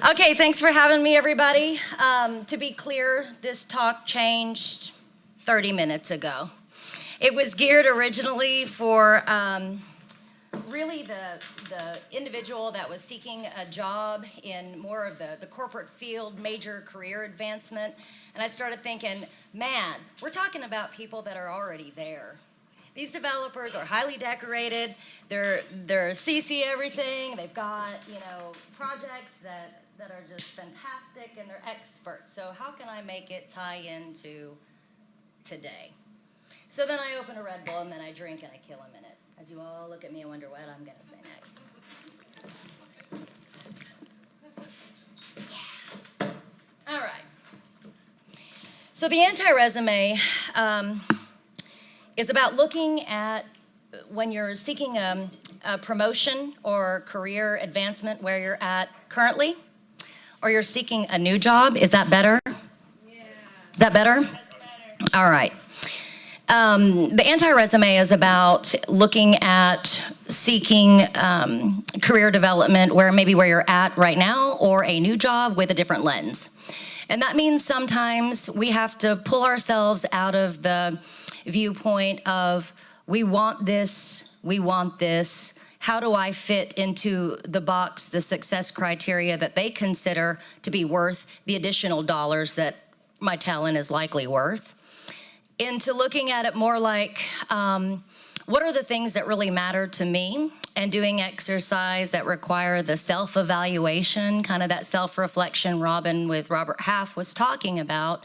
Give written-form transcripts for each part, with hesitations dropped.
Okay, thanks for having me, everybody. To be clear, this talk changed 30 minutes ago. It was geared originally for really the individual that was seeking a job in more of the corporate field, major career advancement. And I started thinking, man, we're talking about people that are already there. These developers are highly decorated. They're CC everything. They've got, projects that are just fantastic, and they're experts. So how can I make it tie into today? So then I open a Red Bull, and then I drink, and I kill a minute. As you all look at me and wonder what I'm going to say next. Yeah. All right. So the anti-resume is about looking at when you're seeking a promotion or career advancement where you're at currently, or you're seeking a new job. Is that better? Yeah. Is that better? That's better. All right. The anti-resume is about looking at seeking career development where you're at right now, or a new job with a different lens. And that means sometimes we have to pull ourselves out of the viewpoint of, we want this, how do I fit into the box, the success criteria that they consider to be worth the additional dollars that my talent is likely worth, into looking at it more like, what are the things that really matter to me, and doing exercise that require the self-evaluation, kind of that self-reflection Robert Half was talking about,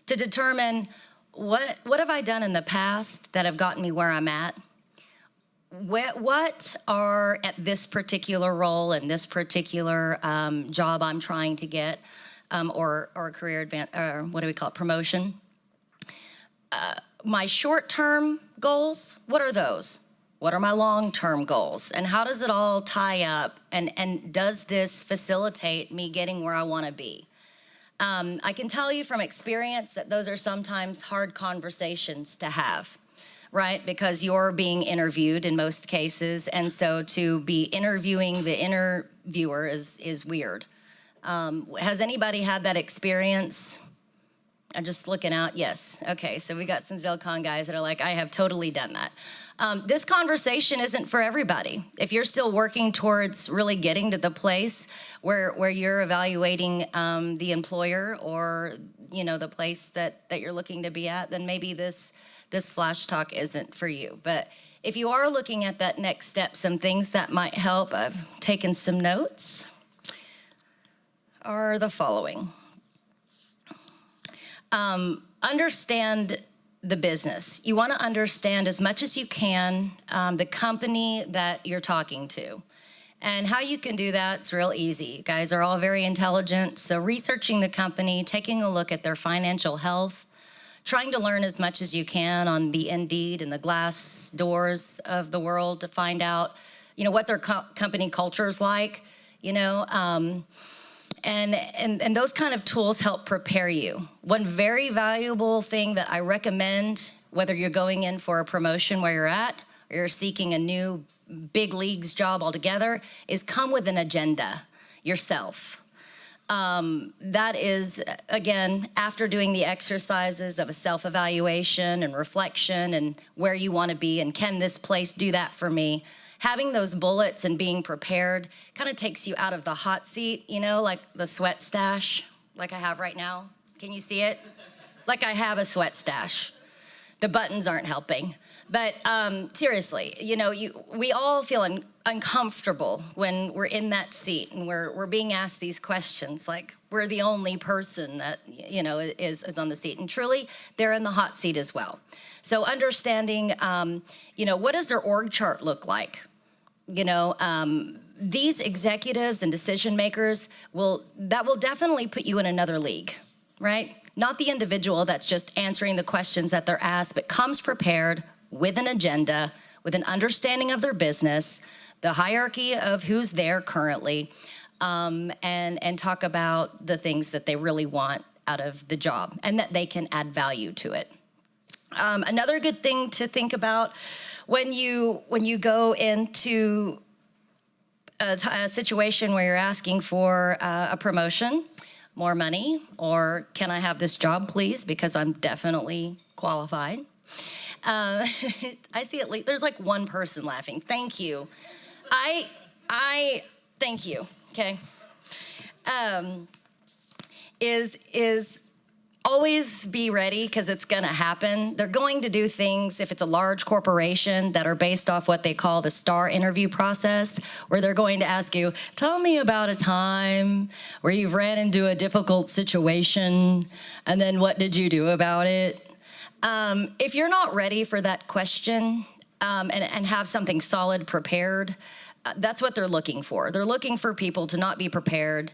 to determine what have I done in the past that have gotten me where I'm at? What are, at this particular role and this particular job I'm trying to get, or career promotion? My short-term goals, what are those? What are my long-term goals? And how does it all tie up? And does this facilitate me getting where I want to be? I can tell you from experience that those are sometimes hard conversations to have, right? Because you're being interviewed in most cases, and so to be interviewing the interviewer is weird. Has anybody had that experience? I'm just looking out, yes. Okay, so we got some Zilcon guys that are like, I have totally done that. This conversation isn't for everybody. If you're still working towards really getting to the place where you're evaluating the employer, or the place that you're looking to be at, then maybe this flash talk isn't for you. But if you are looking at that next step, some things that might help, I've taken some notes, are the following. Understand the business. You want to understand as much as you can the company that you're talking to. And how you can do that, it's real easy. You guys are all very intelligent, so researching the company, taking a look at their financial health, trying to learn as much as you can on the Indeed and the Glassdoors of the world to find out, what their company culture is like, And those kind of tools help prepare you. One very valuable thing that I recommend, whether you're going in for a promotion where you're at, or you're seeking a new big leagues job altogether, is come with an agenda yourself. That is, again, after doing the exercises of a self-evaluation and reflection and where you want to be and can this place do that for me, having those bullets and being prepared kind of takes you out of the hot seat, like the sweat stash, like I have right now. Can you see it? Like I have a sweat stash. The buttons aren't helping. But seriously, we all feel uncomfortable when we're in that seat and we're being asked these questions, like we're the only person that, is on the seat. And truly, they're in the hot seat as well. So understanding, what does their org chart look like? These executives and decision makers will definitely put you in another league, right? Not the individual that's just answering the questions that they're asked, but comes prepared with an agenda, with an understanding of their business, the hierarchy of who's there currently, and talk about the things that they really want out of the job and that they can add value to it. Another good thing to think about when you go into a situation where you're asking for a promotion, more money, or can I have this job, please, because I'm definitely qualified. I see at least there's like one person laughing. Thank you. I thank you. Okay. Is always be ready because it's going to happen. They're going to do things, if it's a large corporation, that are based off what they call the STAR interview process, where they're going to ask you, tell me about a time where you've ran into a difficult situation, and then what did you do about it? If you're not ready for that question and have something solid prepared, that's what they're looking for. They're looking for people to not be prepared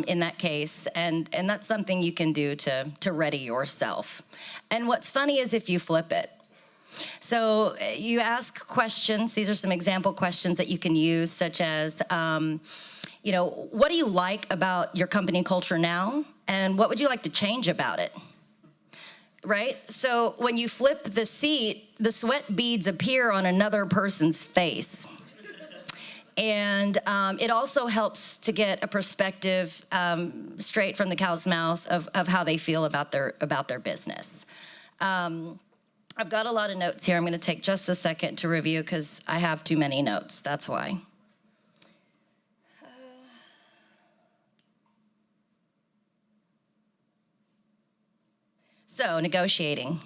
in that case, and that's something you can do to ready yourself. And what's funny is if you flip it. So you ask questions. These are some example questions that you can use, such as, what do you like about your company culture now, and what would you like to change about it? Right? So when you flip the seat, the sweat beads appear on another person's face. And it also helps to get a perspective straight from the cow's mouth of how they feel about their business. I've got a lot of notes here. I'm going to take just a second to review because I have too many notes. That's why. So negotiating.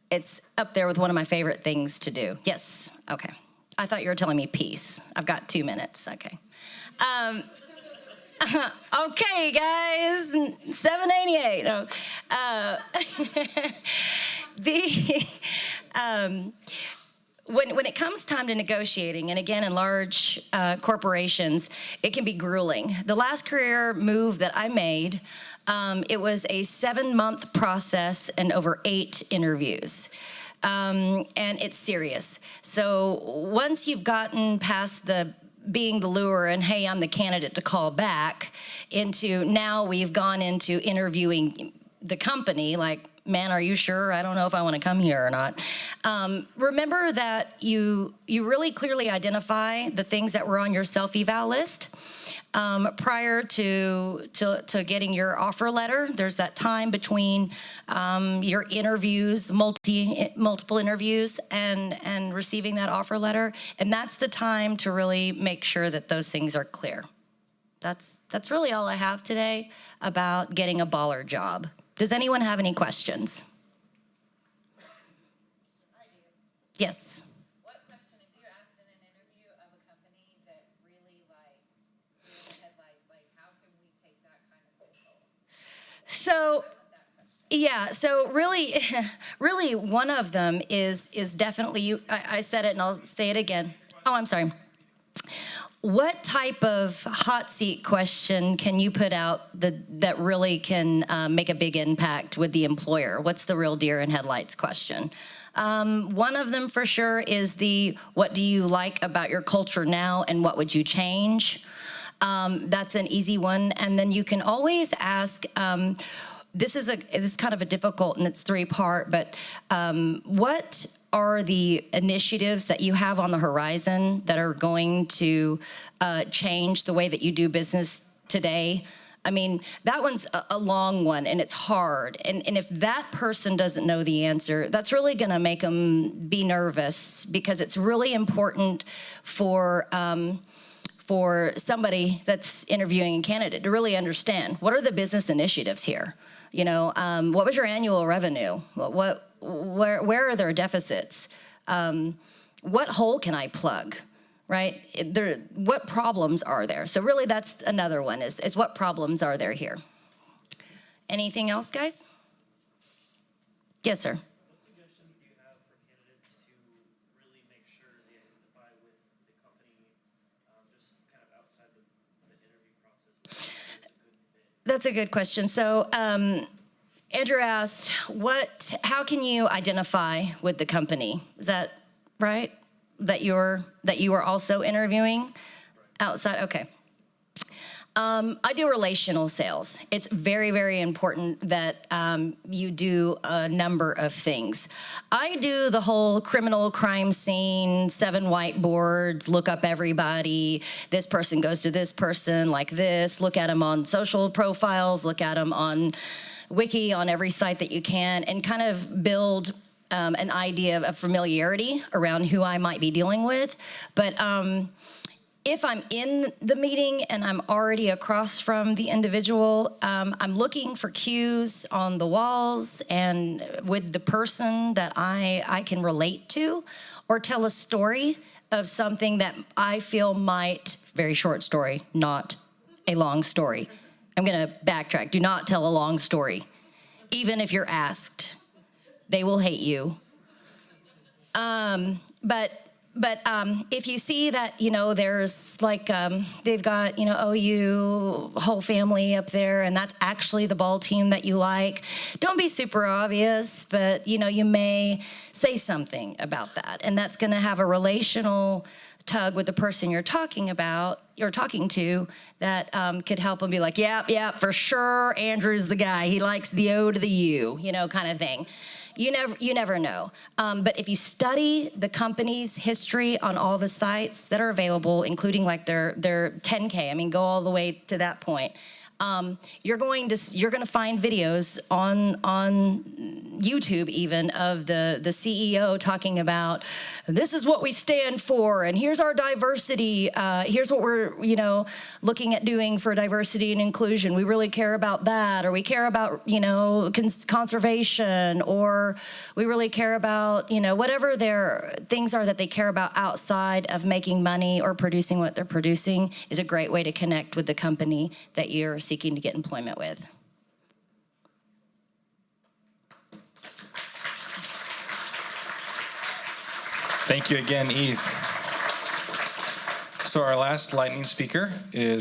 It's up there with one of my favorite things to do. Yes, okay. I thought you were telling me peace. I've got 2 minutes, okay. Okay, guys, 788. No. When it comes time to negotiating, and again, in large corporations, it can be grueling. The last career move that I made, it was a 7-month process and over 8 interviews. And it's serious. So once you've gotten past being the lure and, hey, I'm the candidate to call back, into now we've gone into interviewing the company, like, man, are you sure? I don't know if I want to come here or not. Remember that you really clearly identify the things that were on your self-eval list. Prior to getting your offer letter. There's that time between your interviews, multiple interviews, and receiving that offer letter, and that's the time to really make sure that those things are clear. That's really all I have today about getting a baller job. Does anyone have any questions? I do. Yes. So, yeah, so really one of them is definitely, I said it and I'll say it again. Oh, I'm sorry. What type of hot seat question can you put out that really can make a big impact with the employer? What's the real deer in headlights question? One of them for sure is what do you like about your culture now and what would you change? That's an easy one. And then you can always ask, this is kind of a difficult, and it's 3-part, but what are the initiatives that you have on the horizon that are going to change the way that you do business today? I mean, that one's a long one, and it's hard. And if that person doesn't know the answer, that's really going to make them be nervous, because it's really important for somebody that's interviewing a candidate to really understand, what are the business initiatives here? What was your annual revenue? Where are there deficits? What hole can I plug, right? What problems are there? So really that's another one, is what problems are there here? Anything else, guys? Yes, sir. That's a good question. So Andrew asked, how can you identify with the company? Is that right? That you are also interviewing outside? Okay. I do relational sales. It's very, very important that you do a number of things. I do the whole criminal crime scene, 7 whiteboards, look up everybody. This person goes to this person like this. Look at them on social profiles. Look at them on Wiki, on every site that you can, and kind of build an idea of familiarity around who I might be dealing with. But if I'm in the meeting and I'm already across from the individual, I'm looking for cues on the walls and with the person that I can relate to, or tell a story of something that I feel might, very short story, not a long story. I'm gonna backtrack. Do not tell a long story, even if you're asked. They will hate you. But if you see that, you know, there's like, they've got, you know, OU whole family up there, and that's actually the ball team that you like, don't be super obvious, but, you know, you may say something about that. And that's going to have a relational tug with the person you're talking to, that could help them be like, yep, for sure, Andrew's the guy. He likes the O to the U, you know, kind of thing. You never know. But if you study the company's history on all the sites that are available, including like their 10K, I mean, go all the way to that point. You're going to find videos on YouTube even of the CEO talking about, this is what we stand for, and here's our diversity. Here's what we're, you know, looking at doing for diversity and inclusion. We really care about that, or we care about, you know, conservation, or we really care about, you know, whatever their things are that they care about outside of making money or producing what they're producing is a great way to connect with the company that you're seeking to get employment with. Thank you again, Eve. So our last lightning speaker is